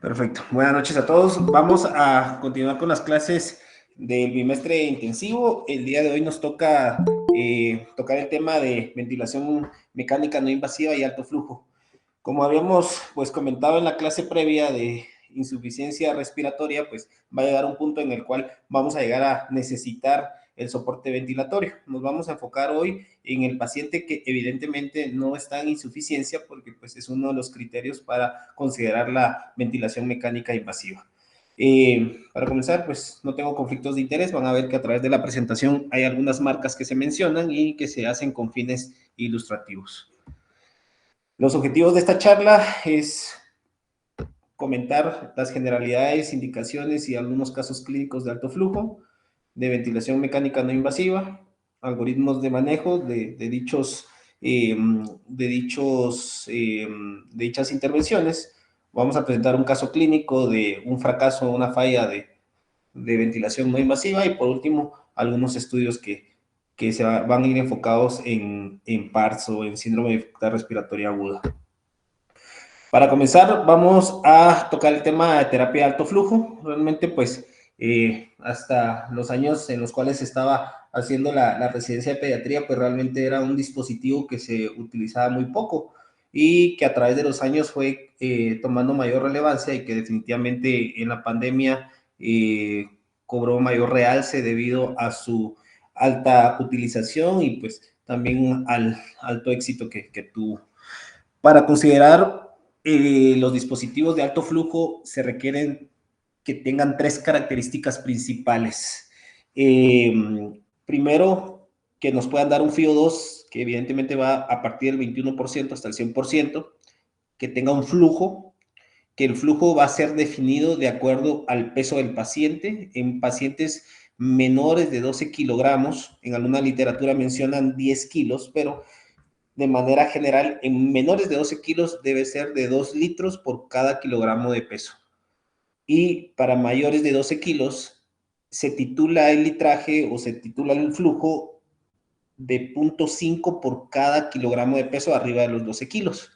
Perfecto. Buenas noches a todos. Vamos a continuar con las clases del bimestre intensivo. El día de hoy nos toca tocar el tema de ventilación mecánica no invasiva y alto flujo. Como habíamos comentado en la clase previa de insuficiencia respiratoria, pues va a llegar un punto en el cual vamos a llegar a necesitar el soporte ventilatorio. Nos vamos a enfocar hoy en el paciente que evidentemente no está en insuficiencia porque pues es uno de los criterios para considerar la ventilación mecánica invasiva. Para comenzar, pues no tengo conflictos de interés. Van a ver que a través de la presentación hay algunas marcas que se mencionan y que se hacen con fines ilustrativos. Los objetivos de esta charla es comentar las generalidades, indicaciones y algunos casos clínicos de alto flujo, de ventilación mecánica no invasiva, algoritmos de manejo de dichas intervenciones. Vamos a presentar un caso clínico de un fracaso o una falla de ventilación no invasiva y por último algunos estudios que van a ir enfocados en PARS o en síndrome de dificultad respiratoria aguda. Para comenzar, vamos a tocar el tema de terapia de alto flujo. Realmente, pues, hasta los años en los cuales estaba haciendo la residencia de pediatría, pues realmente era un dispositivo que se utilizaba muy poco y que a través de los años fue tomando mayor relevancia y que definitivamente en la pandemia cobró mayor realce debido a su alta utilización y pues también al alto éxito que tuvo. Para considerar los dispositivos de alto flujo se requieren que tengan tres características principales. Primero, que nos puedan dar un FiO2 que evidentemente va a partir del 21% hasta el 100%, que tenga un flujo, que el flujo va a ser definido de acuerdo al peso del paciente. En pacientes menores de 12 kilogramos, en alguna literatura mencionan 10 kilos, pero de manera general, en menores de 12 kilos debe ser de 2 litros por cada kilogramo de peso. Y para mayores de 12 kilos se titula el litraje o se titula el flujo de 0.5 por cada kilogramo de peso arriba de los 12 kilos.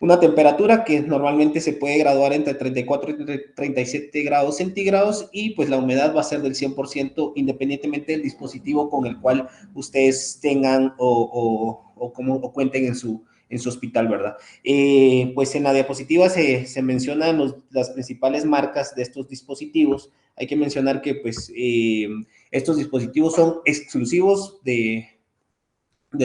Una temperatura que normalmente se puede graduar entre 34 y 37 grados centígrados y pues la humedad va a ser del 100% independientemente del dispositivo con el cual ustedes tengan o cuenten en su hospital, ¿verdad? Pues en la diapositiva se mencionan las principales marcas de estos dispositivos. Hay que mencionar que pues estos dispositivos son exclusivos de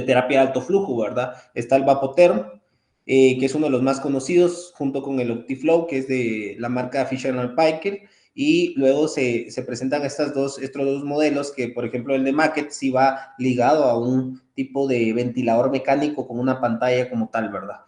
terapia de alto flujo, ¿verdad? Está el Vapotherm, que es uno de los más conocidos, junto con el Optiflow, que es de la marca Fisher & Paykel, y luego se presentan estos dos modelos, que por ejemplo el de Macket sí va ligado a un tipo de ventilador mecánico con una pantalla como tal, ¿verdad?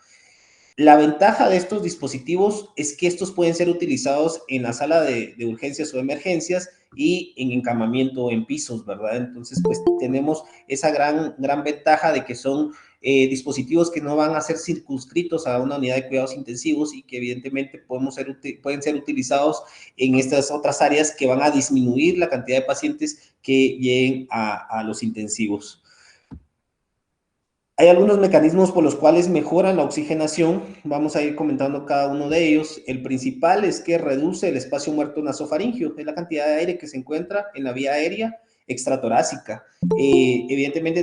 La ventaja de estos dispositivos es que estos pueden ser utilizados en la sala de urgencias o emergencias y en encamamiento o en pisos, ¿verdad? Entonces, pues tenemos esa gran ventaja de que son dispositivos que no van a ser circunscritos a una unidad de cuidados intensivos y que evidentemente pueden ser utilizados en estas otras áreas que van a disminuir la cantidad de pacientes que lleguen a los intensivos. Hay algunos mecanismos por los cuales mejoran la oxigenación. Vamos a ir comentando cada uno de ellos. El principal es que reduce el espacio muerto nasofaringio, es la cantidad de aire que se encuentra en la vía aérea extratorácica. Evidentemente,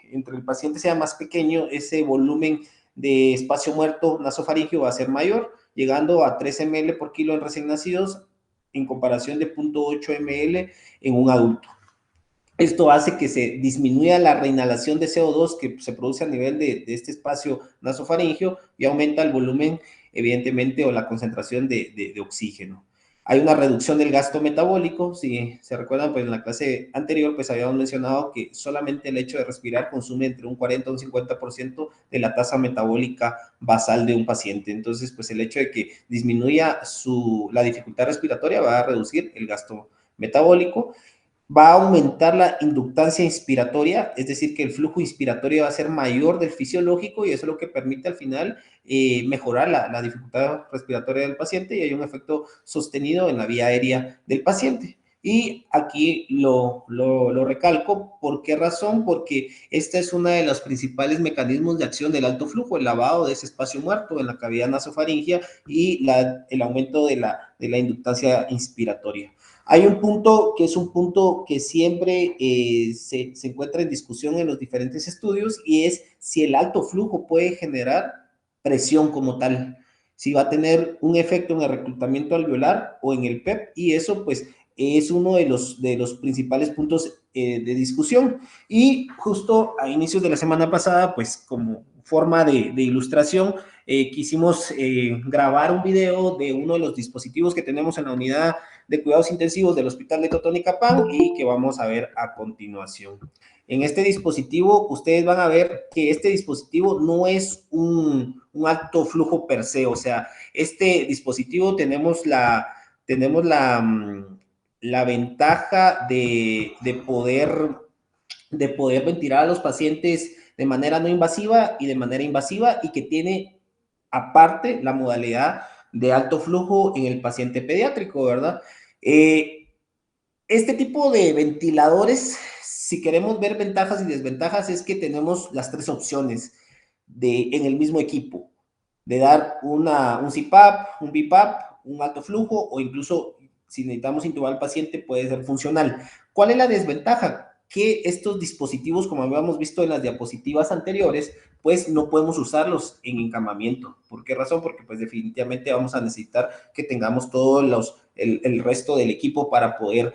entre el paciente sea más pequeño, ese volumen de espacio muerto nasofaringio va a ser mayor, llegando a 3 ml por kilo en recién nacidos, en comparación de 0.8 ml en un adulto. Esto hace que se disminuya la reinhalación de CO2 que se produce a nivel de este espacio nasofaringio y aumenta el volumen, evidentemente, o la concentración de oxígeno. Hay una reducción del gasto metabólico. Si se recuerdan, pues en la clase anterior, pues habíamos mencionado que solamente el hecho de respirar consume entre un 40 y un 50% de la tasa metabólica basal de un paciente. Entonces, pues el hecho de que disminuya la dificultad respiratoria va a reducir el gasto metabólico. Va a aumentar la inductancia inspiratoria, es decir, que el flujo inspiratorio va a ser mayor del fisiológico y eso es lo que permite al final mejorar la dificultad respiratoria del paciente y hay un efecto sostenido en la vía aérea del paciente. Y aquí lo recalco. ¿Por qué razón? Porque esta es uno de los principales mecanismos de acción del alto flujo, el lavado de ese espacio muerto en la cavidad nasofaringea y el aumento de la inductancia inspiratoria. Hay un punto que es un punto que siempre se encuentra en discusión en los diferentes estudios, y es si el alto flujo puede generar presión como tal, si va a tener un efecto en el reclutamiento alveolar o en el PEP, y eso pues es uno de los principales puntos de discusión. Y justo a inicios de la semana pasada, pues como forma de ilustración, quisimos grabar un video de uno de los dispositivos que tenemos en la unidad de cuidados intensivos del Hospital de Totonicapán y que vamos a ver a continuación. En este dispositivo, ustedes van a ver que este dispositivo no es un alto flujo per se, o sea, este dispositivo tenemos la ventaja de poder ventilar a los pacientes de manera no invasiva y de manera invasiva, y que tiene aparte la modalidad de alto flujo en el paciente pediátrico, ¿verdad? Este tipo de ventiladores, si queremos ver ventajas y desventajas, es que tenemos las tres opciones en el mismo equipo, de dar un CPAP, un BiPAP, un alto flujo, o incluso si necesitamos intubar al paciente puede ser funcional. ¿Cuál es la desventaja? Que estos dispositivos, como habíamos visto en las diapositivas anteriores, pues no podemos usarlos en encamamiento. ¿Por qué razón? Porque pues definitivamente vamos a necesitar que tengamos todos el resto del equipo para poder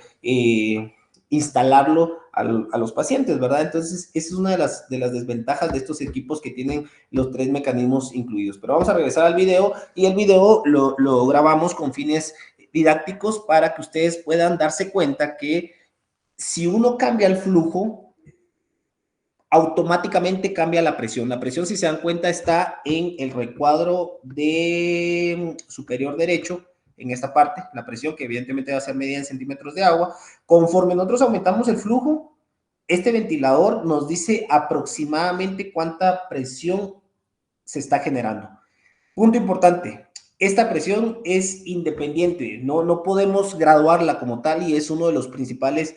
instalarlo a los pacientes, ¿verdad? Entonces, esa es una de las desventajas de estos equipos que tienen los tres mecanismos incluidos. Pero vamos a regresar al video, y el video lo grabamos con fines didácticos para que ustedes puedan darse cuenta que si uno cambia el flujo, automáticamente cambia la presión. La presión, si se dan cuenta, está en el recuadro de superior derecho, en esta parte, la presión, que evidentemente va a ser medida en centímetros de agua. Conforme nosotros aumentamos el flujo, este ventilador nos dice aproximadamente cuánta presión se está generando. Punto importante, esta presión es independiente, no podemos graduarla como tal, y es uno de los principales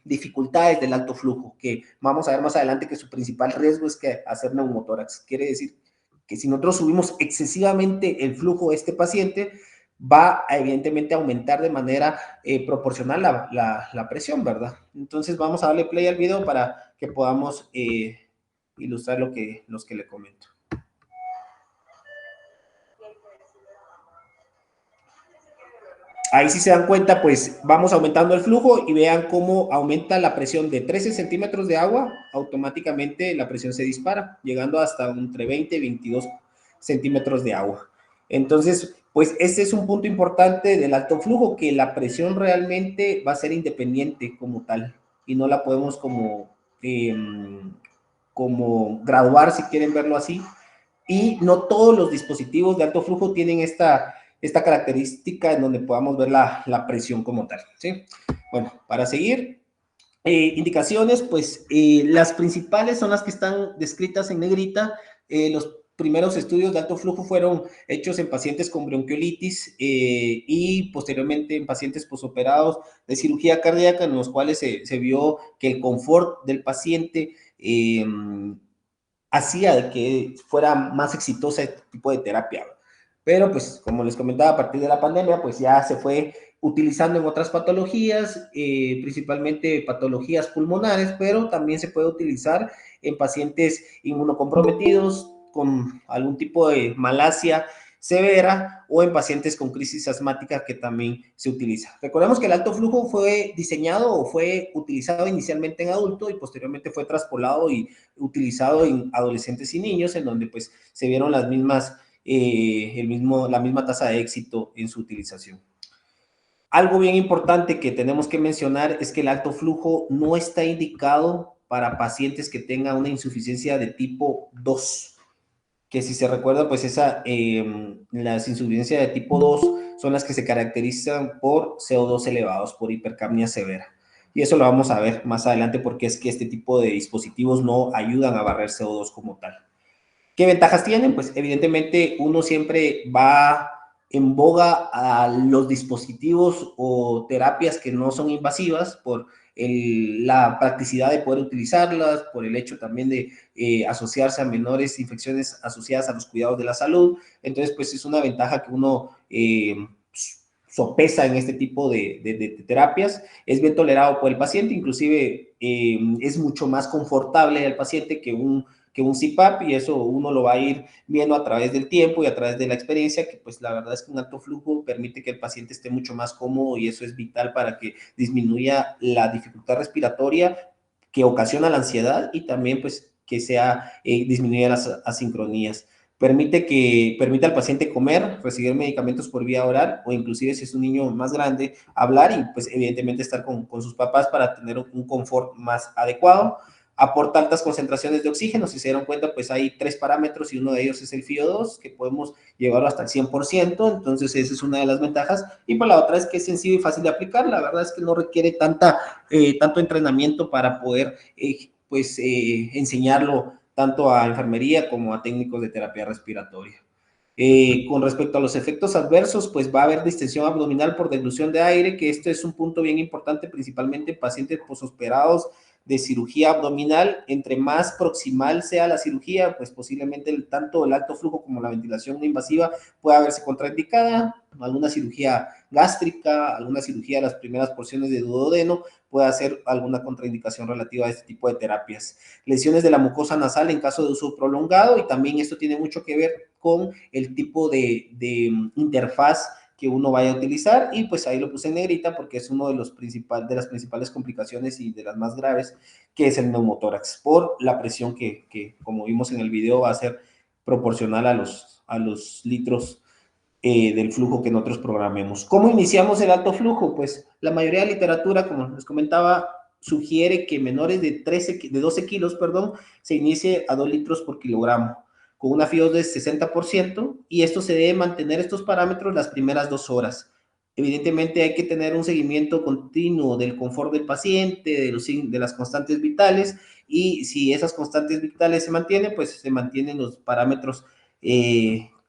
dificultades del alto flujo, que vamos a ver más adelante que su principal riesgo es que hacer neumotórax. Quiere decir que si nosotros subimos excesivamente el flujo de este paciente, va a evidentemente aumentar de manera proporcional la presión, ¿verdad? Entonces vamos a darle play al video para que podamos ilustrar los que le comento. Ahí si se dan cuenta, pues vamos aumentando el flujo y vean cómo aumenta la presión de 13 centímetros de agua, automáticamente la presión se dispara, llegando hasta entre 20 y 22 centímetros de agua. Entonces, pues este es un punto importante del alto flujo, que la presión realmente va a ser independiente como tal, y no la podemos como graduar, si quieren verlo así, y no todos los dispositivos de alto flujo tienen esta característica en donde podamos ver la presión como tal, ¿sí? Bueno, para seguir, indicaciones, pues las principales son las que están descritas en negrita. Los primeros estudios de alto flujo fueron hechos en pacientes con bronquiolitis y posteriormente en pacientes posoperados de cirugía cardíaca, en los cuales se vio que el confort del paciente hacía de que fuera más exitosa este tipo de terapia. Pero pues como les comentaba, a partir de la pandemia pues ya se fue utilizando en otras patologías, principalmente patologías pulmonares, pero también se puede utilizar en pacientes inmunocomprometidos con algún tipo de malasia severa, o en pacientes con crisis asmática, que también se utiliza. Recordemos que el alto flujo fue diseñado o fue utilizado inicialmente en adulto y posteriormente fue traspolado y utilizado en adolescentes y niños, en donde pues se vieron las mismas, la misma tasa de éxito en su utilización. Algo bien importante que tenemos que mencionar es que el alto flujo no está indicado para pacientes que tengan una insuficiencia de tipo 2, que si se recuerda, pues las insuficiencias de tipo 2 son las que se caracterizan por CO2 elevados, por hipercapnia severa. Y eso lo vamos a ver más adelante, porque es que este tipo de dispositivos no ayudan a barrer CO2 como tal. ¿Qué ventajas tienen? Pues evidentemente uno siempre va en boga a los dispositivos o terapias que no son invasivas por la practicidad de poder utilizarlas, por el hecho también de asociarse a menores infecciones asociadas a los cuidados de la salud. Entonces, pues es una ventaja que uno sopesa en este tipo de terapias. Es bien tolerado por el paciente, inclusive es mucho más confortable al paciente que un CPAP, y eso uno lo va a ir viendo a través del tiempo y a través de la experiencia, que pues la verdad es que un alto flujo permite que el paciente esté mucho más cómodo, y eso es vital para que disminuya la dificultad respiratoria que ocasiona la ansiedad, y también pues que sea disminuya las asincronías. Permite al paciente comer, recibir medicamentos por vía oral, o inclusive si es un niño más grande, hablar y pues evidentemente estar con sus papás para tener un confort más adecuado. Aporta altas concentraciones de oxígeno. Si se dieron cuenta, pues hay 3 parámetros y uno de ellos es el FIO2, que podemos llevarlo hasta el 100%, entonces esa es una de las ventajas. Y pues la otra es que es sencillo y fácil de aplicar. La verdad es que no requiere tanto entrenamiento para poder enseñarlo tanto a enfermería como a técnicos de terapia respiratoria. Con respecto a los efectos adversos, pues va a haber distensión abdominal por deglución de aire, que este es un punto bien importante, principalmente en pacientes posoperados de cirugía abdominal. Entre más proximal sea la cirugía, pues posiblemente tanto el alto flujo como la ventilación no invasiva pueda verse contraindicada. Alguna cirugía gástrica, alguna cirugía de las primeras porciones de duodeno puede hacer alguna contraindicación relativa a este tipo de terapias. Lesiones de la mucosa nasal en caso de uso prolongado, y también esto tiene mucho que ver con el tipo de interfaz que uno vaya a utilizar, y pues ahí lo puse en negrita porque es uno de las principales complicaciones y de las más graves, que es el neumotórax, por la presión que como vimos en el video, va a ser proporcional a los litros del flujo que nosotros programemos. ¿Cómo iniciamos el alto flujo? Pues la mayoría de literatura, como les comentaba, sugiere que menores de 12 kilos, perdón, se inicie a 2 litros por kilogramo, con una FIO de 60%, y esto se debe mantener estos parámetros las primeras 2 horas. Evidentemente hay que tener un seguimiento continuo del confort del paciente, de las constantes vitales, y si esas constantes vitales se mantienen, pues se mantienen los parámetros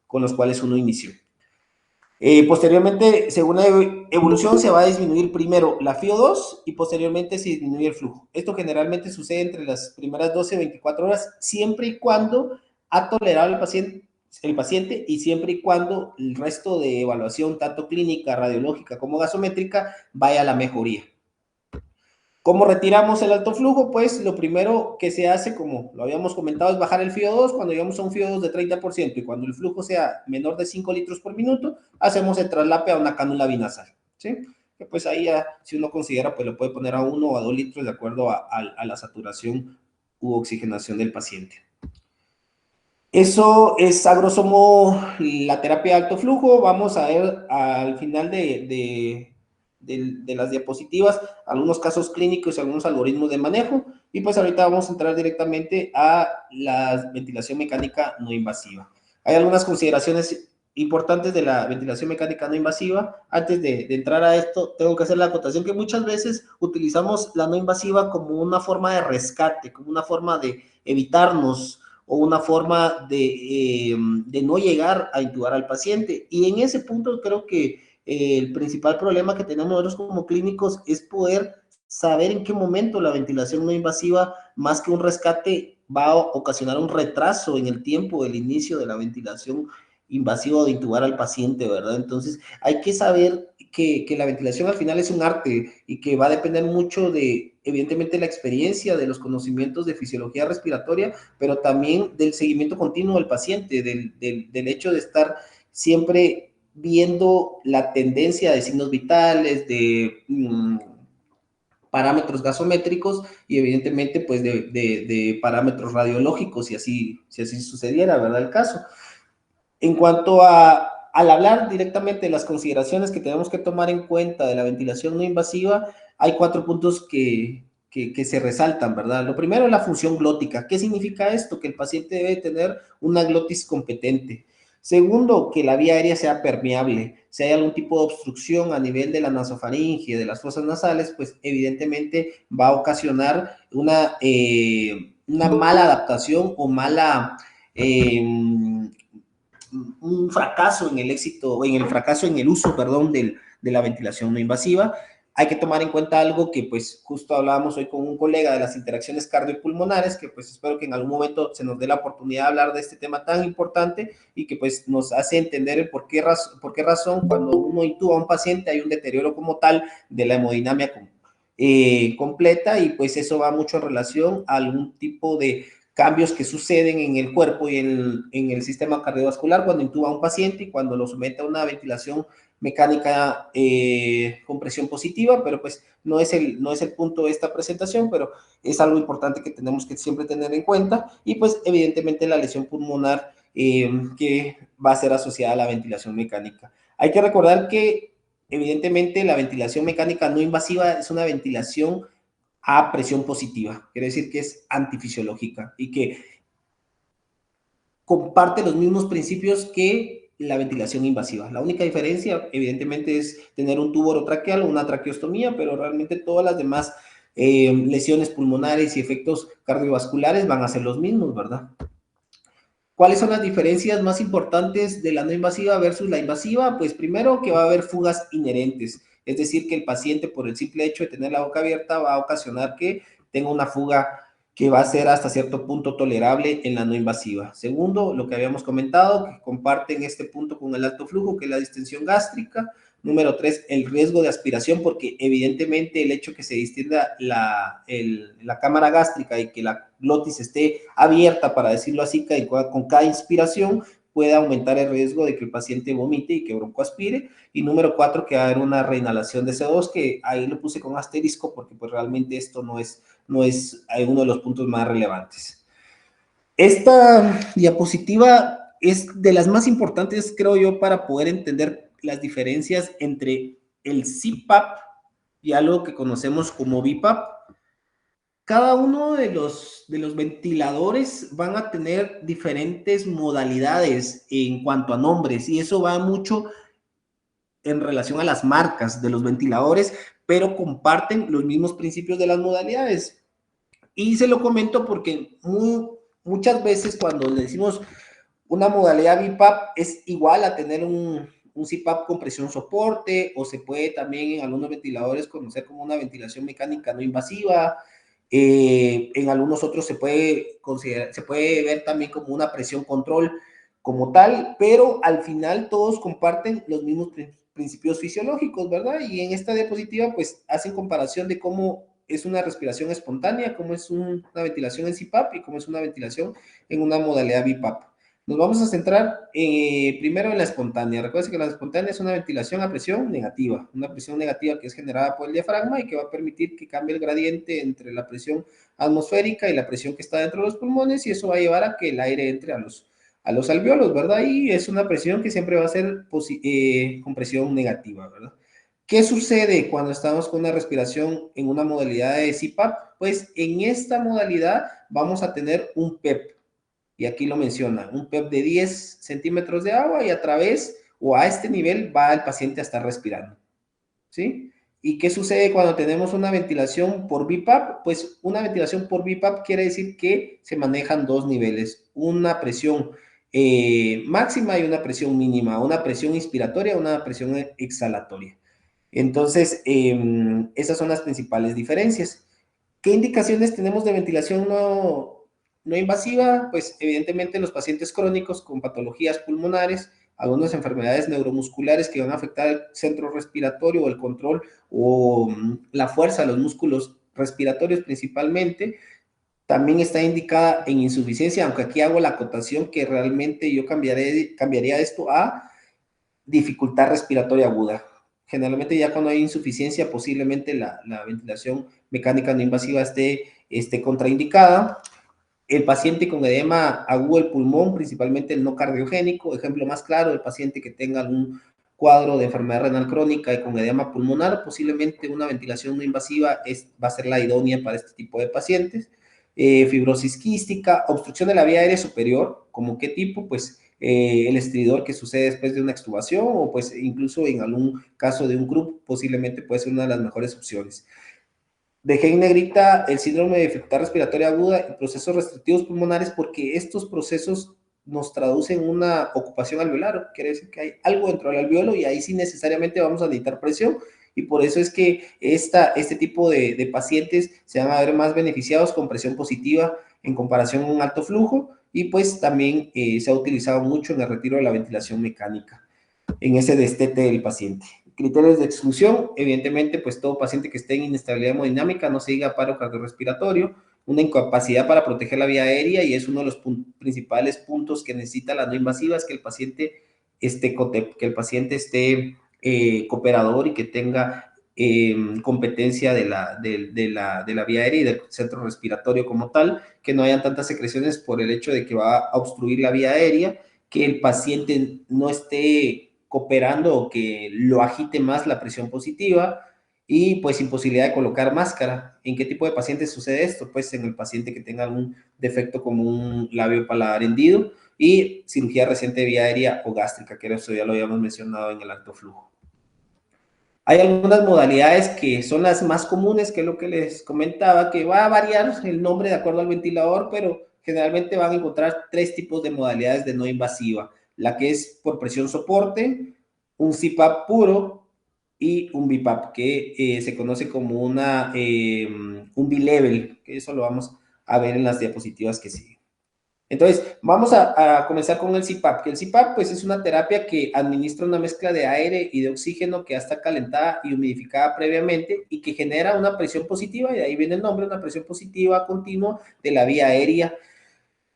con los cuales uno inició. Posteriormente, según la evolución, se va a disminuir primero la FIO2 y posteriormente se disminuye el flujo. Esto generalmente sucede entre las primeras 12 y 24 horas, siempre y cuando ha tolerado el paciente, y siempre y cuando el resto de evaluación, tanto clínica, radiológica como gasométrica, vaya a la mejoría. ¿Cómo retiramos el alto flujo? Pues lo primero que se hace, como lo habíamos comentado, es bajar el FIO2 cuando llegamos a un FIO2 de 30%, y cuando el flujo sea menor de 5 litros por minuto, hacemos el traslape a una cánula binasal, ¿sí? Que pues ahí ya, si uno considera, pues lo puede poner a 1 o a 2 litros de acuerdo a la saturación u oxigenación del paciente. Eso es a grosso modo la terapia de alto flujo. Vamos a ver al final de las diapositivas algunos casos clínicos y algunos algoritmos de manejo, y pues ahorita vamos a entrar directamente a la ventilación mecánica no invasiva. Hay algunas consideraciones importantes de la ventilación mecánica no invasiva. Antes de entrar a esto, tengo que hacer la acotación que muchas veces utilizamos la no invasiva como una forma de rescate, como una forma de evitarnos, o una forma de no llegar a intubar al paciente. Y en ese punto creo que el principal problema que tenemos nosotros como clínicos es poder saber en qué momento la ventilación no invasiva, más que un rescate, va a ocasionar un retraso en el tiempo del inicio de la ventilación invasiva o de intubar al paciente, ¿verdad? Entonces hay que saber que la ventilación al final es un arte, y que va a depender mucho de, evidentemente, la experiencia, de los conocimientos de fisiología respiratoria, pero también del seguimiento continuo del paciente, del hecho de estar siempre viendo la tendencia de signos vitales, de parámetros gasométricos, y evidentemente pues de parámetros radiológicos, si así sucediera, ¿verdad? El caso. En cuanto al hablar directamente de las consideraciones que tenemos que tomar en cuenta de la ventilación no invasiva, hay 4 puntos que se resaltan, ¿verdad? Lo primero es la función glótica. ¿Qué significa esto? Que el paciente debe tener una glotis competente. Segundo, que la vía aérea sea permeable. Si hay algún tipo de obstrucción a nivel de la nasofaringe, de las fosas nasales, pues evidentemente va a ocasionar una mala adaptación o mala un fracaso en el éxito, en el fracaso en el uso, perdón, de la ventilación no invasiva. Hay que tomar en cuenta algo que pues justo hablábamos hoy con un colega de las interacciones cardiopulmonares, que pues espero que en algún momento se nos dé la oportunidad de hablar de este tema tan importante y que pues nos hace entender el por qué razón cuando uno intuba a un paciente hay un deterioro como tal de la hemodinamia completa, y pues eso va mucho en relación a algún tipo de cambios que suceden en el cuerpo y en el sistema cardiovascular cuando intuba a un paciente y cuando lo somete a una ventilación mecánica con presión positiva, pero pues no es el punto de esta presentación, pero es algo importante que tenemos que siempre tener en cuenta, y pues evidentemente la lesión pulmonar que va a ser asociada a la ventilación mecánica. Hay que recordar que evidentemente la ventilación mecánica no invasiva es una ventilación a presión positiva, quiere decir que es antifisiológica y que comparte los mismos principios que la ventilación invasiva. La única diferencia, evidentemente, es tener un tubo orotraqueal o una traqueostomía, pero realmente todas las demás lesiones pulmonares y efectos cardiovasculares van a ser los mismos, ¿verdad? ¿Cuáles son las diferencias más importantes de la no invasiva versus la invasiva? Pues primero que va a haber fugas inherentes, es decir, que el paciente por el simple hecho de tener la boca abierta va a ocasionar que tenga una fuga que va a ser hasta cierto punto tolerable en la no invasiva. Segundo, lo que habíamos comentado, que comparten este punto con el alto flujo, que es la distensión gástrica. Número 3, el riesgo de aspiración, porque evidentemente el hecho que se distienda la cámara gástrica y que la glotis esté abierta, para decirlo así, con cada inspiración, puede aumentar el riesgo de que el paciente vomite y que broncoaspire. Y número 4, que va a haber una reinhalación de CO2, que ahí lo puse con asterisco porque pues realmente esto no es uno de los puntos más relevantes. Esta diapositiva es de las más importantes, creo yo, para poder entender las diferencias entre el CPAP y algo que conocemos como BiPAP. Cada uno de los ventiladores van a tener diferentes modalidades en cuanto a nombres, y eso va mucho en relación a las marcas de los ventiladores, pero comparten los mismos principios de las modalidades. Y se lo comento porque muchas veces cuando le decimos una modalidad BiPAP es igual a tener un CPAP con presión soporte, o se puede también en algunos ventiladores conocer como una ventilación mecánica no invasiva. En algunos otros se puede ver también como una presión control como tal, pero al final todos comparten los mismos principios fisiológicos, ¿verdad? Y en esta diapositiva pues hacen comparación de cómo es una respiración espontánea, cómo es una ventilación en CPAP y cómo es una ventilación en una modalidad BiPAP. Nos vamos a centrar primero en la espontánea. Recuerden que la espontánea es una ventilación a presión negativa, una presión negativa que es generada por el diafragma y que va a permitir que cambie el gradiente entre la presión atmosférica y la presión que está dentro de los pulmones, y eso va a llevar a que el aire entre a los alvéolos, ¿verdad? Y es una presión que siempre va a ser con presión negativa, ¿verdad? ¿Qué sucede cuando estamos con una respiración en una modalidad de CPAP? Pues en esta modalidad vamos a tener un PEP, y aquí lo menciona, un PEP de 10 centímetros de agua, y a través o a este nivel va el paciente a estar respirando, ¿sí? ¿Y qué sucede cuando tenemos una ventilación por BiPAP? Pues una ventilación por BiPAP quiere decir que se manejan dos niveles, una presión máxima y una presión mínima, una presión inspiratoria, una presión exhalatoria. Entonces, esas son las principales diferencias. ¿Qué indicaciones tenemos de ventilación no invasiva? Pues evidentemente los pacientes crónicos con patologías pulmonares, algunas enfermedades neuromusculares que van a afectar el centro respiratorio o el control o la fuerza de los músculos respiratorios principalmente. También está indicada en insuficiencia, aunque aquí hago la acotación que realmente yo cambiaría esto a dificultad respiratoria aguda. Generalmente ya cuando hay insuficiencia, posiblemente la ventilación mecánica no invasiva esté contraindicada. El paciente con edema agudo del pulmón, principalmente el no cardiogénico, ejemplo más claro, el paciente que tenga algún cuadro de enfermedad renal crónica y con edema pulmonar, posiblemente una ventilación no invasiva va a ser la idónea para este tipo de pacientes. Fibrosis quística, obstrucción de la vía aérea superior, ¿como qué tipo? Pues el estridor que sucede después de una extubación, o pues incluso en algún caso de un CRUP, posiblemente puede ser una de las mejores opciones. Dejé en negrita el síndrome de dificultad respiratoria aguda y procesos restrictivos pulmonares, porque estos procesos nos traduce en una ocupación alveolar, quiere decir que hay algo dentro del alveolo y ahí sí necesariamente vamos a necesitar presión, y por eso es que este tipo de pacientes se van a ver más beneficiados con presión positiva en comparación a un alto flujo, y pues también se ha utilizado mucho en el retiro de la ventilación mecánica, en ese destete del paciente. Criterios de exclusión, evidentemente, pues todo paciente que esté en inestabilidad hemodinámica, no se diga paro cardiorrespiratorio, una incapacidad para proteger la vía aérea, y es uno de los principales puntos que necesita la no invasiva, es que el paciente esté cooperador y que tenga competencia de la vía aérea y del centro respiratorio como tal, que no hayan tantas secreciones por el hecho de que va a obstruir la vía aérea, que el paciente no esté cooperando o que lo agite más la presión positiva, y pues imposibilidad de colocar máscara. ¿En qué tipo de pacientes sucede esto? Pues en el paciente que tenga algún defecto como un labio paladar hendido, y cirugía reciente de vía aérea o gástrica, que eso ya lo habíamos mencionado en el alto flujo. Hay algunas modalidades que son las más comunes, que es lo que les comentaba, que va a variar el nombre de acuerdo al ventilador, pero generalmente van a encontrar 3 tipos de modalidades de no invasiva: la que es por presión soporte, un CPAP puro y un BiPAP, que se conoce como un bilevel, que eso lo vamos a ver en las diapositivas que siguen. Entonces, vamos a comenzar con el CPAP, que el CPAP pues es una terapia que administra una mezcla de aire y de oxígeno que ya está calentada y humidificada previamente, y que genera una presión positiva, y de ahí viene el nombre, una presión positiva continua de la vía aérea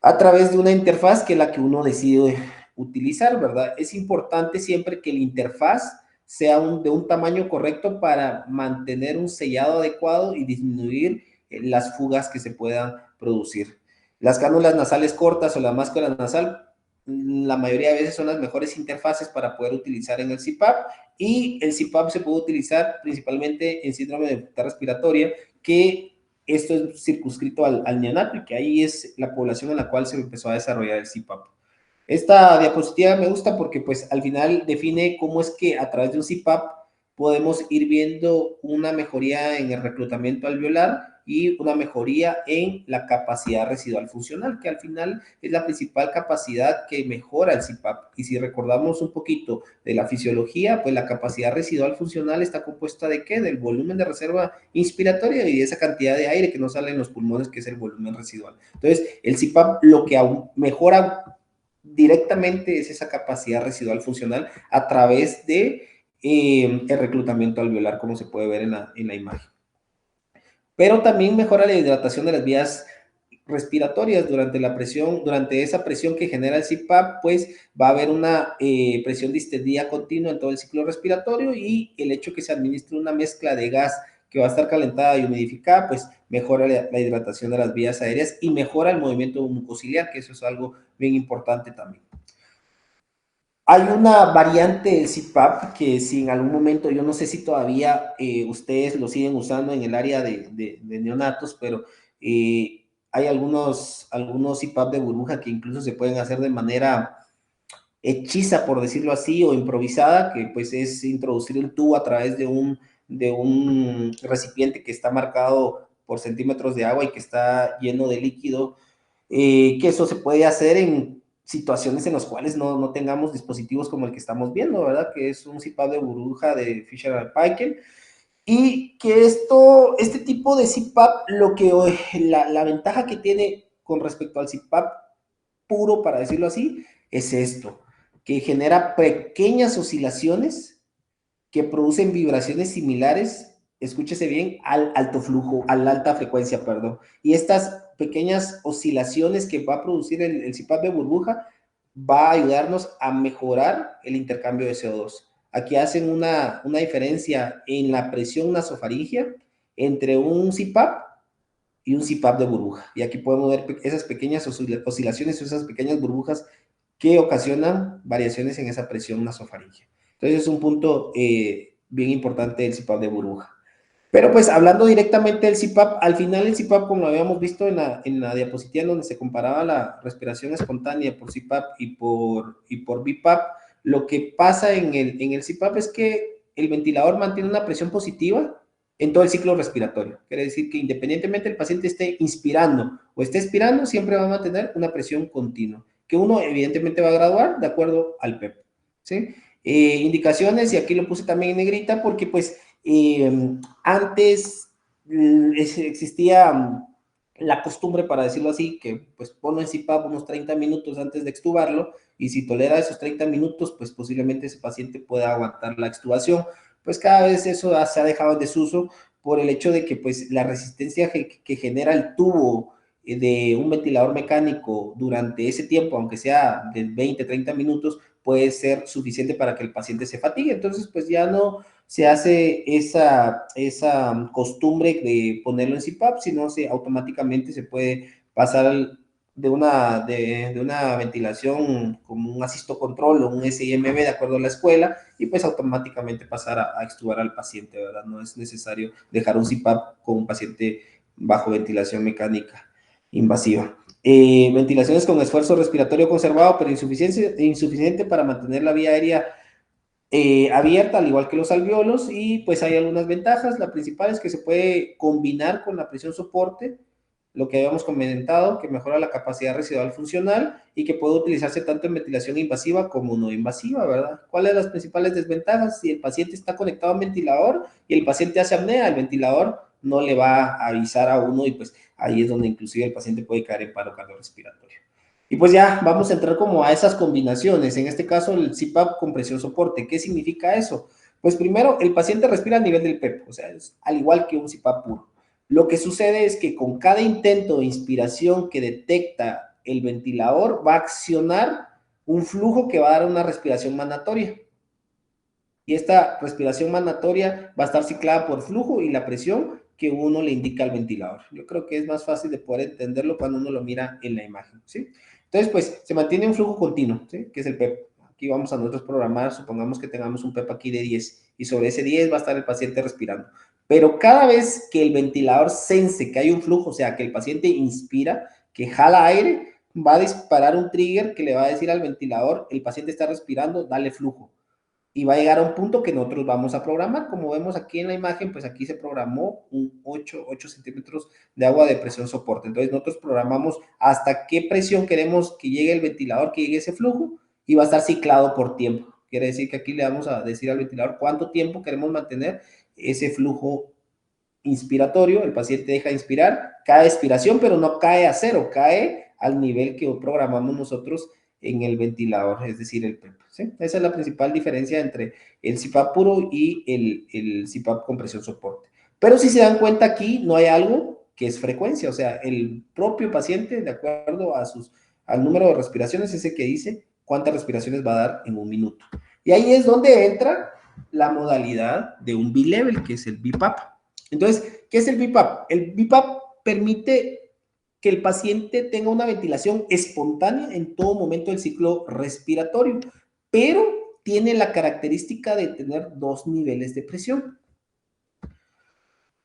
a través de una interfaz que es la que uno decide utilizar, ¿verdad? Es importante siempre que la interfaz sea de un tamaño correcto para mantener un sellado adecuado y disminuir las fugas que se puedan producir. Las cánulas nasales cortas o la máscara nasal, la mayoría de veces son las mejores interfaces para poder utilizar en el CPAP, y el CPAP se puede utilizar principalmente en síndrome de dificultad respiratoria, que esto es circunscrito al neonato, y que ahí es la población en la cual se empezó a desarrollar el CPAP. Esta diapositiva me gusta porque pues al final define cómo es que a través de un CPAP podemos ir viendo una mejoría en el reclutamiento alveolar y una mejoría en la capacidad residual funcional, que al final es la principal capacidad que mejora el CPAP. Y si recordamos un poquito de la fisiología, pues la capacidad residual funcional está compuesta ¿de qué? Del volumen de reserva inspiratoria y de esa cantidad de aire que no sale en los pulmones, que es el volumen residual. Entonces, el CPAP lo que aún mejora directamente es esa capacidad residual funcional a través de el reclutamiento alveolar, como se puede ver en la imagen. Pero también mejora la hidratación de las vías respiratorias durante esa presión que genera el CPAP, pues va a haber una presión distendida continua en todo el ciclo respiratorio, y el hecho que se administre una mezcla de gas que va a estar calentada y humidificada, pues mejora la hidratación de las vías aéreas y mejora el movimiento mucociliar, que eso es algo bien importante también. Hay una variante del CPAP que si en algún momento, yo no sé si todavía ustedes lo siguen usando en el área de neonatos, pero hay algunos CPAP de burbuja que incluso se pueden hacer de manera hechiza, por decirlo así, o improvisada, que pues es introducir el tubo a través de un recipiente que está marcado por centímetros de agua y que está lleno de líquido, que eso se puede hacer en situaciones en las cuales no tengamos dispositivos como el que estamos viendo, ¿verdad? Que es un CPAP de burbuja de Fisher Paykel, y que este tipo de CPAP, la ventaja que tiene con respecto al CPAP puro, para decirlo así, es esto, que genera pequeñas oscilaciones que producen vibraciones similares, escúchese bien, al alto flujo, a la alta frecuencia, perdón. Y estas pequeñas oscilaciones que va a producir el CPAP de burbuja va a ayudarnos a mejorar el intercambio de CO2. Aquí hacen una diferencia en la presión nasofaringea entre un CPAP y un CPAP de burbuja. Y aquí podemos ver esas pequeñas oscilaciones, esas pequeñas burbujas que ocasionan variaciones en esa presión nasofaringea. Entonces es un punto bien importante del CPAP de burbuja. Pero pues hablando directamente del CPAP, al final el CPAP, como lo habíamos visto en la diapositiva en donde se comparaba la respiración espontánea por CPAP y por BiPAP, lo que pasa en el CPAP es que el ventilador mantiene una presión positiva en todo el ciclo respiratorio. Quiere decir que independientemente el paciente esté inspirando o esté expirando, siempre va a mantener una presión continua. que uno evidentemente va a graduar de acuerdo al PEP, ¿sí? Indicaciones, y aquí lo puse también en negrita porque pues antes existía la costumbre, para decirlo así, que pues pone en CPAP unos 30 minutos antes de extubarlo, y si tolera esos 30 minutos, pues posiblemente ese paciente pueda aguantar la extubación. Pues cada vez eso se ha dejado en desuso por el hecho de que pues la resistencia que genera el tubo de un ventilador mecánico durante ese tiempo, aunque sea de 20, 30 minutos, puede ser suficiente para que el paciente se fatigue. Entonces, pues ya no se hace esa costumbre de ponerlo en CPAP, sino automáticamente se puede pasar de una ventilación como un asisto control o un SIMB de acuerdo a la escuela, y pues automáticamente pasar a extubar al paciente, ¿verdad? No es necesario dejar un CPAP con un paciente bajo ventilación mecánica invasiva. Ventilaciones con esfuerzo respiratorio conservado, pero insuficiente para mantener la vía aérea abierta, al igual que los alveolos, y pues hay algunas ventajas. La principal es que se puede combinar con la presión soporte, lo que habíamos comentado, que mejora la capacidad residual funcional y que puede utilizarse tanto en ventilación invasiva como no invasiva, ¿verdad? ¿Cuáles son las principales desventajas? Si el paciente está conectado a un ventilador y el paciente hace apnea, el ventilador no le va a avisar a uno, y pues ahí es donde inclusive el paciente puede caer en paro cardiorrespiratorio. Y pues ya vamos a entrar como a esas combinaciones, en este caso el CPAP con presión soporte. ¿Qué significa eso? Pues primero, el paciente respira a nivel del PEP, o sea, es al igual que un CPAP puro. Lo que sucede es que con cada intento de inspiración que detecta el ventilador, va a accionar un flujo que va a dar una respiración mandatoria. Y esta respiración mandatoria va a estar ciclada por flujo y la presión que uno le indica al ventilador. Yo creo que es más fácil de poder entenderlo cuando uno lo mira en la imagen, ¿sí? Entonces, pues, se mantiene un flujo continuo, ¿sí? Que es el PEP. Aquí vamos a nosotros programar, supongamos que tengamos un PEP aquí de 10, y sobre ese 10 va a estar el paciente respirando. Pero cada vez que el ventilador sense que hay un flujo, o sea, que el paciente inspira, que jala aire, va a disparar un trigger que le va a decir al ventilador: el paciente está respirando, dale flujo. Y va a llegar a un punto que nosotros vamos a programar. Como vemos aquí en la imagen, pues aquí se programó un 8 centímetros de agua de presión soporte. Entonces nosotros programamos hasta qué presión queremos que llegue el ventilador, que llegue ese flujo, y va a estar ciclado por tiempo. Quiere decir que aquí le vamos a decir al ventilador cuánto tiempo queremos mantener ese flujo inspiratorio. El paciente deja de inspirar, cae expiración, pero no cae a cero, cae al nivel que programamos nosotros en el ventilador, es decir, el PEP, ¿sí? Esa es la principal diferencia entre el CPAP puro y el CPAP con presión soporte. Pero si se dan cuenta, aquí no hay algo que es frecuencia, o sea, el propio paciente, de acuerdo al número de respiraciones, es el que dice cuántas respiraciones va a dar en un minuto. Y ahí es donde entra la modalidad de un B-Level, que es el BiPAP. Entonces, ¿qué es el BiPAP? El BiPAP permite que el paciente tenga una ventilación espontánea en todo momento del ciclo respiratorio, pero tiene la característica de tener 2 niveles de presión.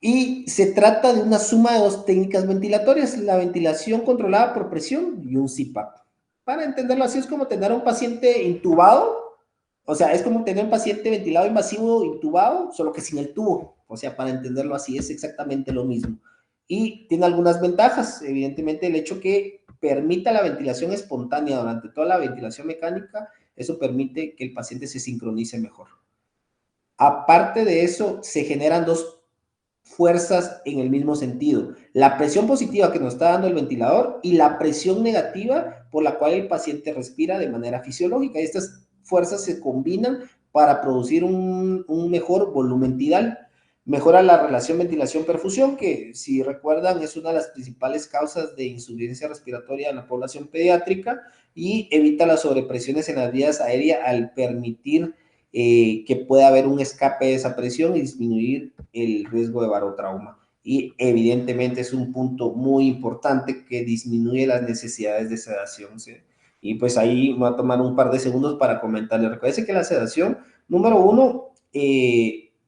Y se trata de una suma de 2 técnicas ventilatorias: la ventilación controlada por presión y un CPAP. Para entenderlo así, es como tener a un paciente intubado, o sea, es como tener un paciente ventilado invasivo intubado, solo que sin el tubo. O sea, para entenderlo así, es exactamente lo mismo. Y tiene algunas ventajas, evidentemente, el hecho que permita la ventilación espontánea durante toda la ventilación mecánica, eso permite que el paciente se sincronice mejor. Aparte de eso, se generan 2 fuerzas en el mismo sentido: la presión positiva que nos está dando el ventilador y la presión negativa por la cual el paciente respira de manera fisiológica. Y estas fuerzas se combinan para producir un mejor volumen tidal. Mejora la relación ventilación-perfusión, que si recuerdan es una de las principales causas de insuficiencia respiratoria en la población pediátrica, y evita las sobrepresiones en las vías aéreas al permitir que pueda haber un escape de esa presión y disminuir el riesgo de barotrauma. Y evidentemente es un punto muy importante que disminuye las necesidades de sedación, ¿sí? Y pues ahí me voy a tomar un par de segundos para comentarles. Recuerden que la sedación, número 1,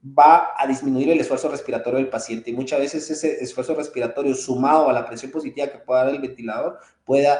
va a disminuir el esfuerzo respiratorio del paciente, y muchas veces ese esfuerzo respiratorio sumado a la presión positiva que pueda dar el ventilador pueda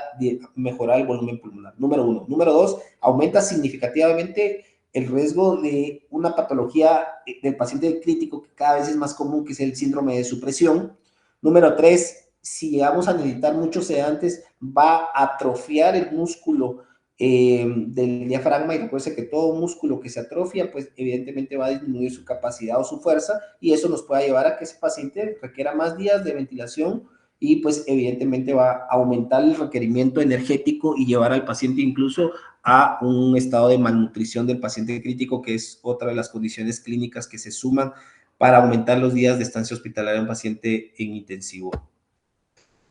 mejorar el volumen pulmonar. Número 1. Número 2, aumenta significativamente el riesgo de una patología del paciente crítico que cada vez es más común, que es el síndrome de supresión. Número 3, si llegamos a necesitar muchos sedantes, va a atrofiar el músculo del diafragma, y recuerde que todo músculo que se atrofia, pues evidentemente va a disminuir su capacidad o su fuerza, y eso nos puede llevar a que ese paciente requiera más días de ventilación, y pues evidentemente va a aumentar el requerimiento energético y llevar al paciente incluso a un estado de malnutrición del paciente crítico, que es otra de las condiciones clínicas que se suman para aumentar los días de estancia hospitalaria en un paciente en intensivo.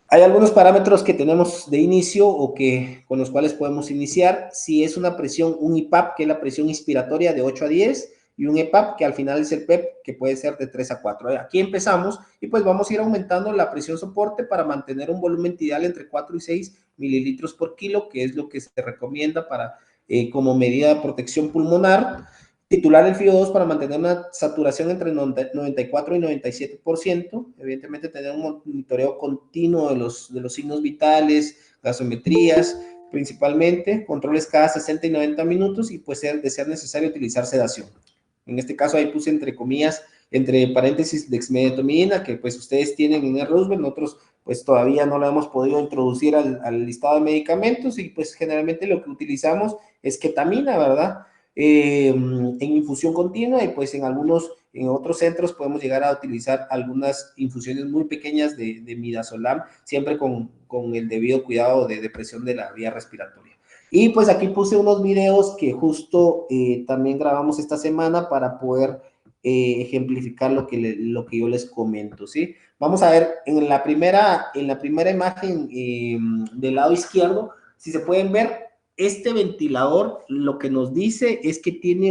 Hay algunos parámetros que tenemos de inicio o que con los cuales podemos iniciar. Si es una presión, un IPAP, que es la presión inspiratoria de 8 a 10, y un EPAP, que al final es el PEP, que puede ser de 3 a 4. Aquí empezamos y pues vamos a ir aumentando la presión soporte para mantener un volumen tidal entre 4 y 6 mililitros por kilo, que es lo que se recomienda para, como medida de protección pulmonar. Titular el FIO2 para mantener una saturación entre 94 y 97%. Evidentemente, tener un monitoreo continuo de los signos vitales, gasometrías, principalmente, controles cada 60 y 90 minutos, y pues de ser necesario utilizar sedación. En este caso ahí puse entre comillas, entre paréntesis, dexmedetomidina, que pues ustedes tienen en el Roosevelt, nosotros pues todavía no la hemos podido introducir al listado de medicamentos, y pues generalmente lo que utilizamos es ketamina, ¿verdad? En infusión continua, y pues en otros centros podemos llegar a utilizar algunas infusiones muy pequeñas de midazolam, siempre con el debido cuidado de depresión de la vía respiratoria. Y pues aquí puse unos videos que justo también grabamos esta semana para poder ejemplificar lo que yo les comento, ¿sí? Vamos a ver en la primera imagen del lado izquierdo, si se pueden ver, este ventilador lo que nos dice es que tiene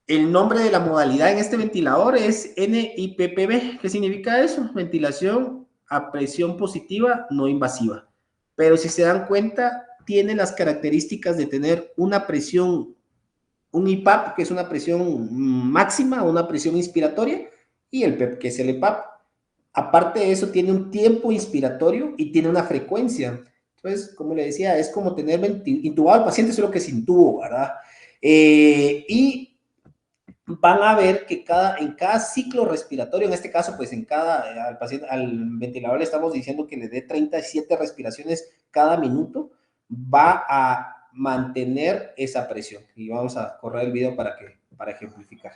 el nombre de la modalidad en este ventilador es NIPPB. ¿Qué significa eso? Ventilación a presión positiva no invasiva. Pero si se dan cuenta, tiene las características de tener una presión, un IPAP, que es una presión máxima, una presión inspiratoria, y el PEP, que es el EPAP. Aparte de eso, tiene un tiempo inspiratorio y tiene una frecuencia. Entonces, como le decía, es como tener intubado al paciente, solo que sin tubo, ¿verdad? Y van a ver que en cada ciclo respiratorio, en este caso, pues al paciente, al ventilador le estamos diciendo que le dé 37 respiraciones cada minuto, va a mantener esa presión. Y vamos a correr el video para ejemplificar.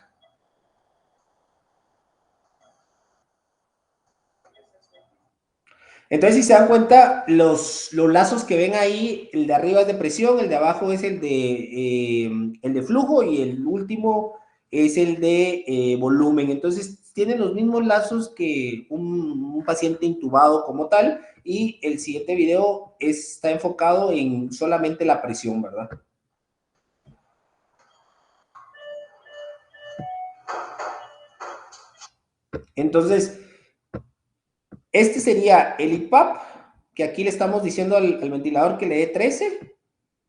Entonces, si se dan cuenta, los lazos que ven ahí, el de arriba es de presión, el de abajo es el de flujo, y el último es el de volumen. Entonces, tienen los mismos lazos que un paciente intubado como tal, y el siguiente video está enfocado en solamente la presión, ¿verdad? Entonces, este sería el IPAP, que aquí le estamos diciendo al ventilador que le dé 13,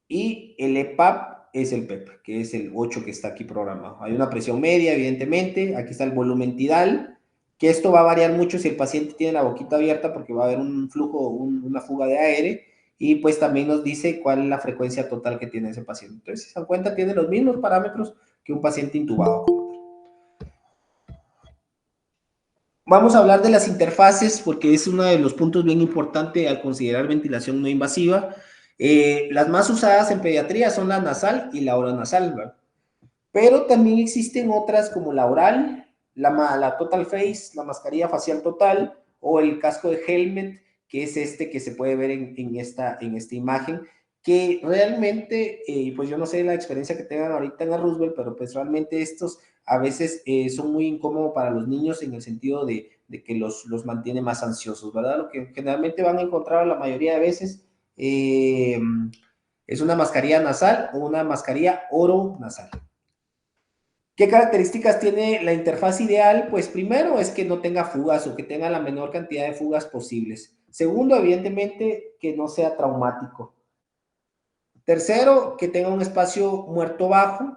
y el EPAP es el PEP, que es el 8 que está aquí programado. Hay una presión media, evidentemente. Aquí está el volumen tidal, que esto va a variar mucho si el paciente tiene la boquita abierta, porque va a haber un flujo, una fuga de aire, y pues también nos dice cuál es la frecuencia total que tiene ese paciente. Entonces, si se dan cuenta, tiene los mismos parámetros que un paciente intubado. Vamos a hablar de las interfaces, porque es uno de los puntos bien importantes al considerar ventilación no invasiva. Las más usadas en pediatría son la nasal y la oronasal, ¿verdad? Pero también existen otras como la oral, la total face, la mascarilla facial total, o el casco de helmet, que es este que se puede ver en esta imagen, que realmente, pues yo no sé la experiencia que tengan ahorita en el Roosevelt, pero pues realmente estos a veces son muy incómodos para los niños, en el sentido de que los mantiene más ansiosos, ¿verdad? Lo que generalmente van a encontrar la mayoría de veces es una mascarilla nasal o una mascarilla oronasal. ¿Qué características tiene la interfaz ideal? Pues primero es que no tenga fugas, o que tenga la menor cantidad de fugas posibles. Segundo, evidentemente, que no sea traumático. Tercero, que tenga un espacio muerto bajo.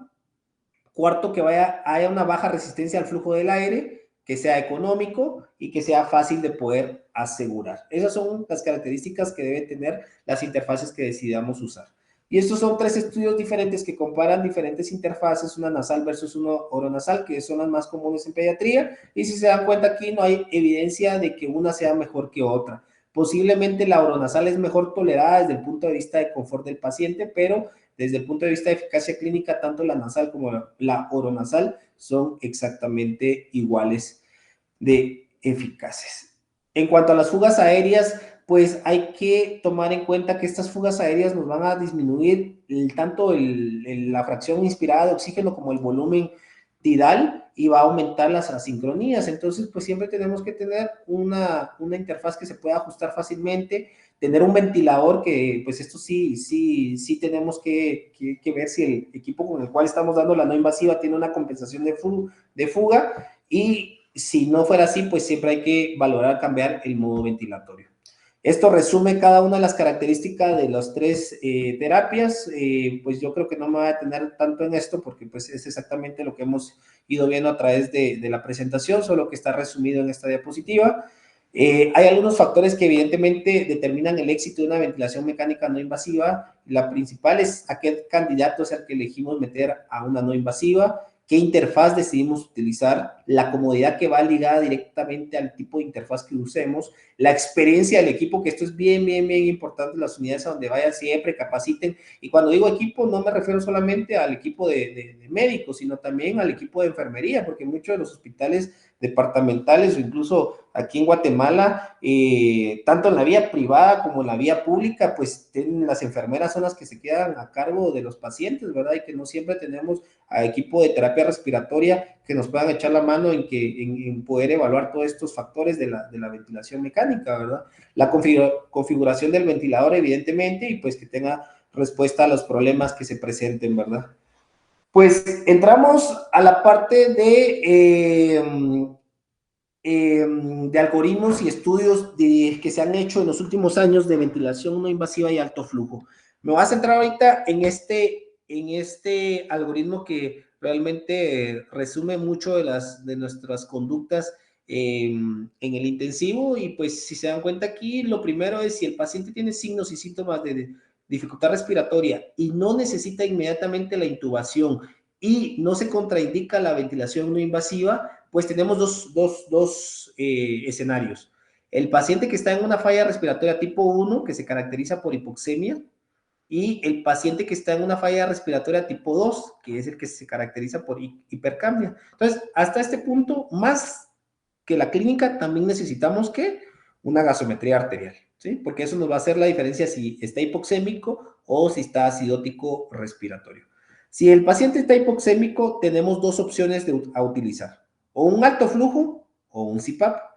Cuarto, que haya una baja resistencia al flujo del aire, que sea económico y que sea fácil de poder asegurar. Esas son las características que deben tener las interfaces que decidamos usar. Y estos son 3 estudios diferentes que comparan diferentes interfaces, una nasal versus una oronasal, que son las más comunes en pediatría, y si se dan cuenta aquí no hay evidencia de que una sea mejor que otra. Posiblemente la oronasal es mejor tolerada desde el punto de vista de confort del paciente, pero desde el punto de vista de eficacia clínica, tanto la nasal como la oronasal son exactamente iguales de eficaces. En cuanto a las fugas aéreas, pues hay que tomar en cuenta que estas fugas aéreas nos van a disminuir tanto la fracción inspirada de oxígeno como el volumen tidal y va a aumentar las asincronías. Entonces, pues siempre tenemos que tener una interfaz que se pueda ajustar fácilmente, tener un ventilador que, pues esto sí tenemos que ver si el equipo con el cual estamos dando la no invasiva tiene una compensación de fuga, y si no fuera así, pues siempre hay que valorar cambiar el modo ventilatorio. Esto resume cada una de las características de las 3 terapias. Pues yo creo que no me voy a detener tanto en esto porque pues es exactamente lo que hemos ido viendo a través de la presentación, solo que está resumido en esta diapositiva. Hay algunos factores que evidentemente determinan el éxito de una ventilación mecánica no invasiva. La principal es a qué candidato es el que elegimos meter a una no invasiva, qué interfaz decidimos utilizar, la comodidad que va ligada directamente al tipo de interfaz que usemos, la experiencia del equipo, que esto es bien importante, las unidades a donde vayan siempre capaciten, y cuando digo equipo no me refiero solamente al equipo de médicos, sino también al equipo de enfermería, porque muchos de los hospitales departamentales o incluso aquí en Guatemala, tanto en la vía privada como en la vía pública, pues las enfermeras son las que se quedan a cargo de los pacientes, ¿verdad? Y que no siempre tenemos a equipo de terapia respiratoria que nos puedan echar la mano en poder evaluar todos estos factores de la ventilación mecánica, ¿verdad? La configuración del ventilador, evidentemente, y pues que tenga respuesta a los problemas que se presenten, ¿verdad? Pues entramos a la parte de algoritmos y estudios que se han hecho en los últimos años de ventilación no invasiva y alto flujo. Me voy a centrar ahorita en este algoritmo que realmente resume mucho de nuestras conductas en el intensivo, y pues si se dan cuenta aquí, lo primero es si el paciente tiene signos y síntomas de dificultad respiratoria y no necesita inmediatamente la intubación y no se contraindica la ventilación no invasiva, pues tenemos dos escenarios. El paciente que está en una falla respiratoria tipo 1, que se caracteriza por hipoxemia, y el paciente que está en una falla respiratoria tipo 2, que es el que se caracteriza por hipercapnia. Entonces, hasta este punto, más que la clínica, también necesitamos que una gasometría arterial, ¿sí? Porque eso nos va a hacer la diferencia si está hipoxémico o si está acidótico respiratorio. Si el paciente está hipoxémico, tenemos 2 opciones a utilizar, o un alto flujo o un CPAP.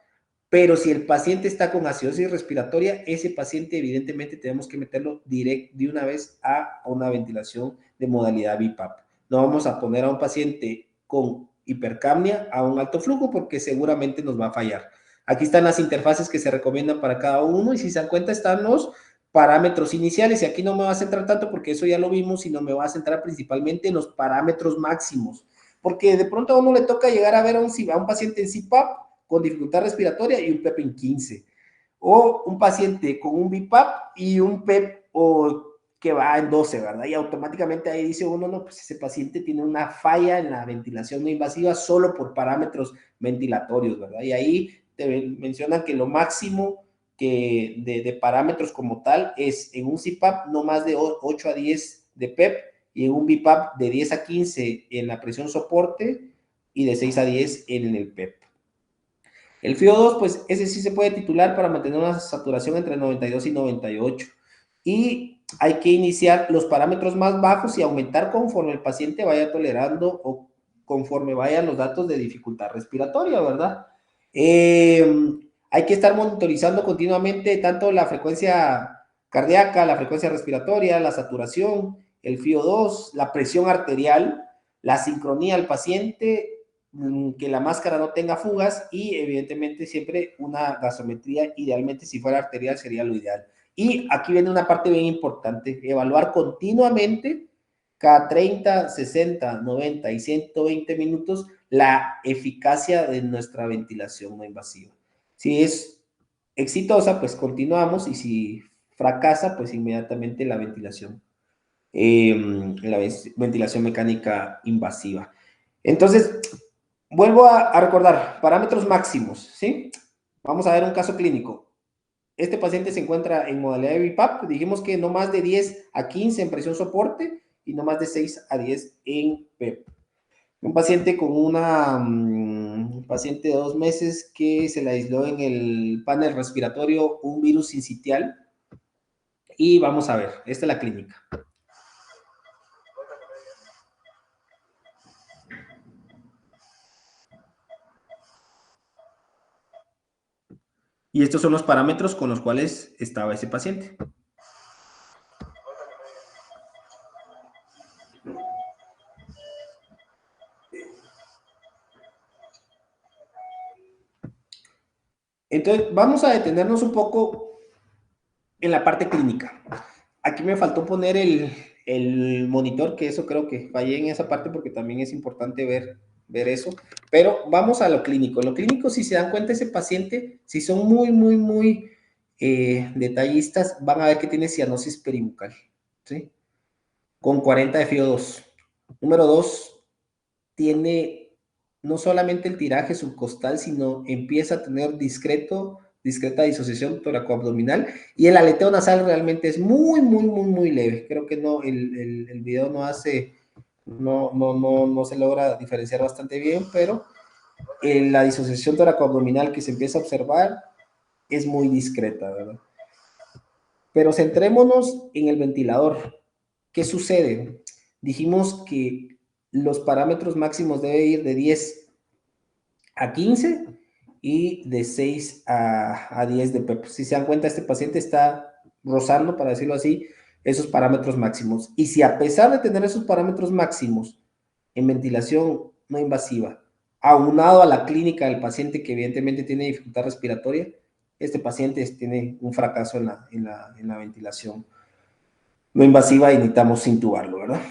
Pero si el paciente está con acidosis respiratoria, ese paciente evidentemente tenemos que meterlo de una vez a una ventilación de modalidad BiPAP. No vamos a poner a un paciente con hipercapnia a un alto flujo porque seguramente nos va a fallar. Aquí están las interfaces que se recomiendan para cada uno, y si se dan cuenta están los parámetros iniciales, y aquí no me voy a centrar tanto porque eso ya lo vimos, sino me voy a centrar principalmente en los parámetros máximos, porque de pronto a uno le toca llegar a ver a un paciente en CPAP con dificultad respiratoria y un PEP en 15, o un paciente con un BiPAP y un PEP que va en 12, ¿verdad? Y automáticamente ahí dice uno, no, pues ese paciente tiene una falla en la ventilación no invasiva solo por parámetros ventilatorios, ¿verdad? Y ahí te mencionan que lo máximo de parámetros como tal es en un CPAP no más de 8 a 10 de PEP, y en un BiPAP de 10 a 15 en la presión soporte y de 6 a 10 en el PEP. El FIO2, pues ese sí se puede titular para mantener una saturación entre 92 y 98. Y hay que iniciar los parámetros más bajos y aumentar conforme el paciente vaya tolerando o conforme vayan los datos de dificultad respiratoria, ¿verdad? Hay que estar monitorizando continuamente tanto la frecuencia cardíaca, la frecuencia respiratoria, la saturación, el FIO2, la presión arterial, la sincronía al paciente, que la máscara no tenga fugas, y evidentemente siempre una gasometría, idealmente si fuera arterial sería lo ideal. Y aquí viene una parte bien importante, evaluar continuamente cada 30, 60, 90 y 120 minutos la eficacia de nuestra ventilación no invasiva. Si es exitosa, pues continuamos, y si fracasa, pues inmediatamente la ventilación la ventilación mecánica invasiva. Entonces, vuelvo a recordar, parámetros máximos, ¿sí? Vamos a ver un caso clínico. Este paciente se encuentra en modalidad de BIPAP, dijimos que no más de 10 a 15 en presión soporte y no más de 6 a 10 en PEP. Un paciente con un paciente de 2 meses que se le aisló en el panel respiratorio un virus sincitial. Y vamos a ver, esta es la clínica. Y estos son los parámetros con los cuales estaba ese paciente. Entonces, vamos a detenernos un poco en la parte clínica. Aquí me faltó poner el monitor, que eso creo que fallé en esa parte porque también es importante ver eso. Pero vamos a lo clínico. En lo clínico, si se dan cuenta, ese paciente, si son muy detallistas, van a ver que tiene cianosis peribucal, ¿sí? Con 40 de FIO2. Número 2, tiene no solamente el tiraje subcostal, sino empieza a tener discreta disociación toracoabdominal y el aleteo nasal realmente es muy leve. Creo que no, el video no hace, no se logra diferenciar bastante bien, pero la disociación toracoabdominal que se empieza a observar es muy discreta, ¿verdad? Pero centrémonos en el ventilador. ¿Qué sucede? Dijimos que los parámetros máximos deben ir de 10 a 15 y de 6 a 10 de PEP. Si se dan cuenta, este paciente está rozando, para decirlo así, esos parámetros máximos. Y si a pesar de tener esos parámetros máximos en ventilación no invasiva, aunado a la clínica del paciente que evidentemente tiene dificultad respiratoria, este paciente tiene un fracaso en la ventilación no invasiva y necesitamos intubarlo, ¿verdad?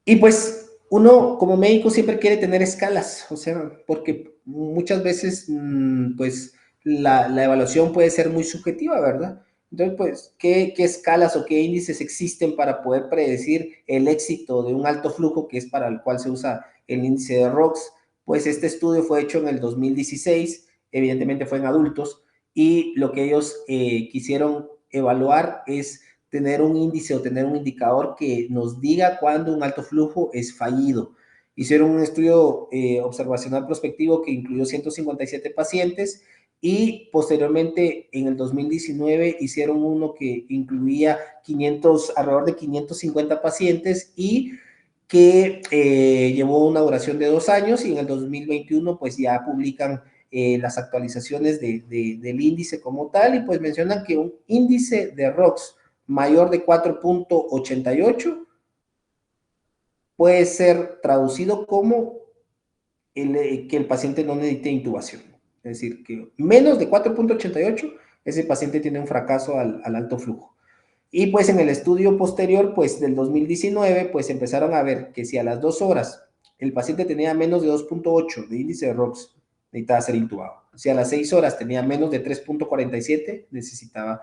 Y pues uno como médico siempre quiere tener escalas, o sea, porque muchas veces pues la evaluación puede ser muy subjetiva, ¿verdad? Entonces, pues, ¿qué escalas o qué índices existen para poder predecir el éxito de un alto flujo, que es para el cual se usa el índice de ROX? Pues este estudio fue hecho en el 2016, evidentemente fue en adultos, y lo que ellos quisieron evaluar es tener un índice o tener un indicador que nos diga cuándo un alto flujo es fallido. Hicieron un estudio observacional prospectivo que incluyó 157 pacientes y posteriormente en el 2019 hicieron uno que incluía alrededor de 550 pacientes y que llevó una duración de 2 años y en el 2021 pues ya publican las actualizaciones del índice como tal y pues mencionan que un índice de ROX mayor de 4.88 puede ser traducido como que el paciente no necesite intubación. Es decir, que menos de 4.88, ese paciente tiene un fracaso al alto flujo. Y pues en el estudio posterior, pues del 2019, pues empezaron a ver que si a las 2 horas el paciente tenía menos de 2.8 de índice de ROX, necesitaba ser intubado. Si a las 6 horas tenía menos de 3.47, necesitaba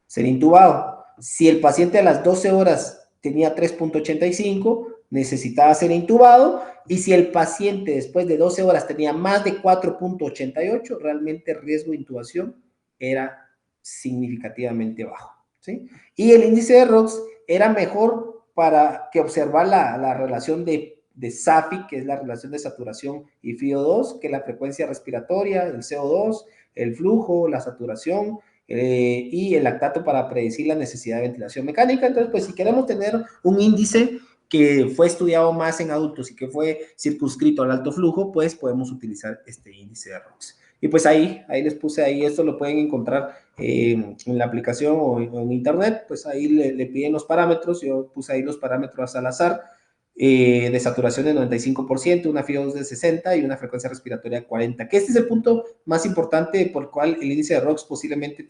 ser intubado. Si el paciente a las 12 horas tenía 3.85, necesitaba ser intubado. Y si el paciente después de 12 horas tenía más de 4.88, realmente el riesgo de intubación era significativamente bajo, ¿sí? Y el índice de ROX era mejor para que observar la relación de SAFI, que es la relación de saturación y FIO2, que la frecuencia respiratoria, el CO2, el flujo, la saturación y el lactato para predecir la necesidad de ventilación mecánica. Entonces, pues si queremos tener un índice que fue estudiado más en adultos y que fue circunscrito al alto flujo, pues podemos utilizar este índice de ROX. Y pues ahí les puse ahí, esto lo pueden encontrar en la aplicación o en internet, pues ahí le piden los parámetros, yo puse ahí los parámetros al azar, de saturación de 95%, una FIO2 de 60 y una frecuencia respiratoria de 40, que este es el punto más importante por el cual el índice de ROX posiblemente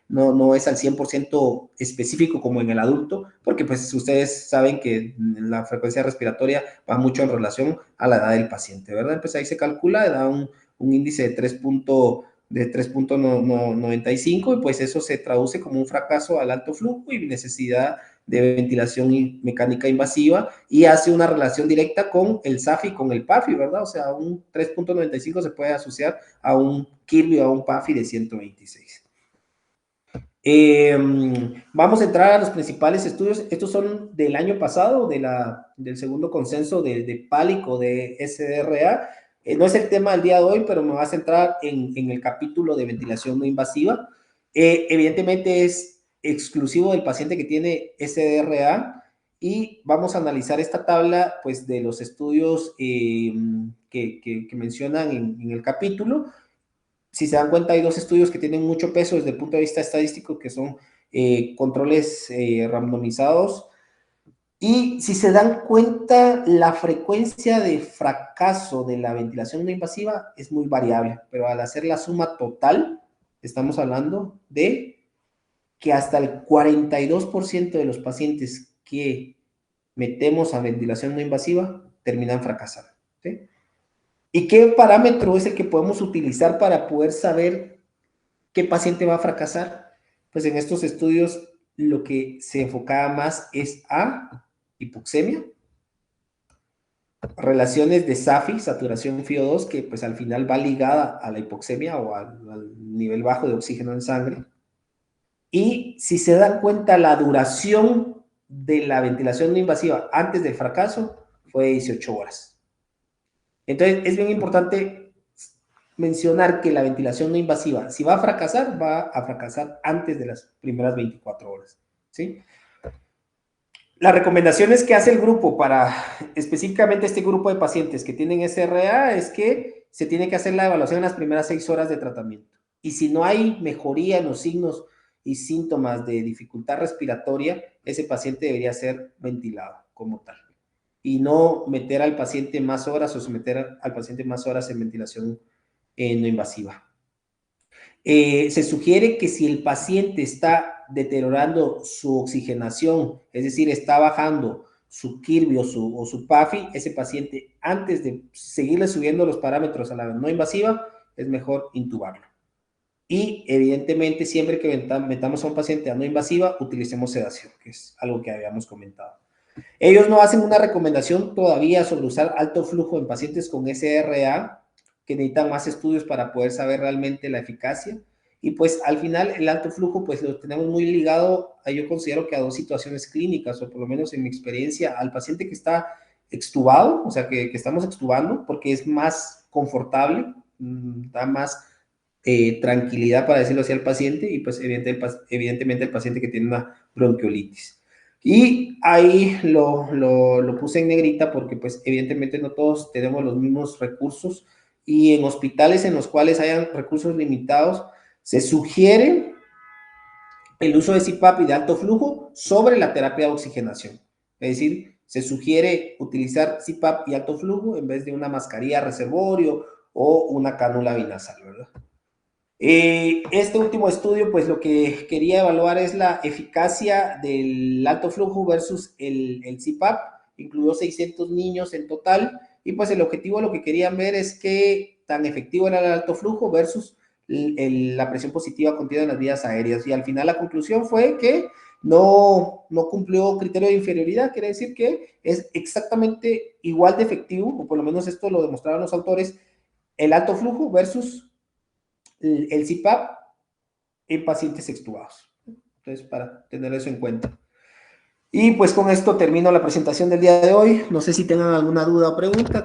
no es al 100% específico como en el adulto, porque pues ustedes saben que la frecuencia respiratoria va mucho en relación a la edad del paciente, ¿verdad? Pues ahí se calcula, da un índice de 3.95 y pues eso se traduce como un fracaso al alto flujo y necesidad de ventilación mecánica invasiva y hace una relación directa con el SAFI y con el PAFI, ¿verdad? O sea, un 3.95 se puede asociar a un Kirby o a un PAFI de 126. Vamos a entrar a los principales estudios. Estos son del año pasado, del segundo consenso de PALIC o de SDRA. No es el tema del día de hoy, pero me voy a centrar en el capítulo de ventilación no invasiva. Evidentemente es exclusivo del paciente que tiene SDRA y vamos a analizar esta tabla pues, de los estudios que mencionan en el capítulo. Si se dan cuenta, hay dos estudios que tienen mucho peso desde el punto de vista estadístico, que son controles randomizados. Y si se dan cuenta, la frecuencia de fracaso de la ventilación no invasiva es muy variable, pero al hacer la suma total, estamos hablando de que hasta el 42% de los pacientes que metemos a ventilación no invasiva terminan fracasando, ¿sí? ¿Y qué parámetro es el que podemos utilizar para poder saber qué paciente va a fracasar? Pues en estos estudios lo que se enfocaba más es a hipoxemia, relaciones de SAFI, saturación FiO2, que pues al final va ligada a la hipoxemia o al nivel bajo de oxígeno en sangre. Y si se dan cuenta, la duración de la ventilación no invasiva antes del fracaso fue de 18 horas. Entonces es bien importante mencionar que la ventilación no invasiva, si va a fracasar antes de las primeras 24 horas, ¿sí? Las recomendaciones que hace el grupo para específicamente este grupo de pacientes que tienen SRA es que se tiene que hacer la evaluación en las primeras 6 horas de tratamiento. Y si no hay mejoría en los signos y síntomas de dificultad respiratoria, ese paciente debería ser ventilado como tal. Y no meter al paciente más horas o someter al paciente más horas en ventilación no invasiva. Se sugiere que si el paciente está deteriorando su oxigenación, es decir, está bajando su Kirby o su PAFI, ese paciente, antes de seguirle subiendo los parámetros a la no invasiva, es mejor intubarlo. Y evidentemente, siempre que metamos a un paciente a no invasiva, utilicemos sedación, que es algo que habíamos comentado. Ellos no hacen una recomendación todavía sobre usar alto flujo en pacientes con SRA, que necesitan más estudios para poder saber realmente la eficacia. Y pues al final el alto flujo pues lo tenemos muy ligado, yo considero que a dos situaciones clínicas, o por lo menos en mi experiencia, al paciente que está extubado, o sea que estamos extubando, porque es más confortable, da más tranquilidad, para decirlo así, al paciente, y pues evidentemente el paciente que tiene una bronquiolitis. Y ahí lo puse en negrita porque pues evidentemente no todos tenemos los mismos recursos y en hospitales en los cuales hayan recursos limitados se sugiere el uso de CPAP y de alto flujo sobre la terapia de oxigenación. Es decir, se sugiere utilizar CPAP y alto flujo en vez de una mascarilla reservorio o una cánula binasal, ¿verdad? Este último estudio, pues lo que quería evaluar es la eficacia del alto flujo versus el CPAP. Incluyó 600 niños en total y pues el objetivo lo que querían ver es qué tan efectivo era el alto flujo versus la presión positiva contenida en las vías aéreas. Y al final la conclusión fue que no cumplió criterio de inferioridad, quiere decir que es exactamente igual de efectivo, o por lo menos esto lo demostraron los autores, el alto flujo versus el CPAP en pacientes extubados. Entonces, para tener eso en cuenta. Y pues con esto termino la presentación del día de hoy. No sé si tengan alguna duda o pregunta.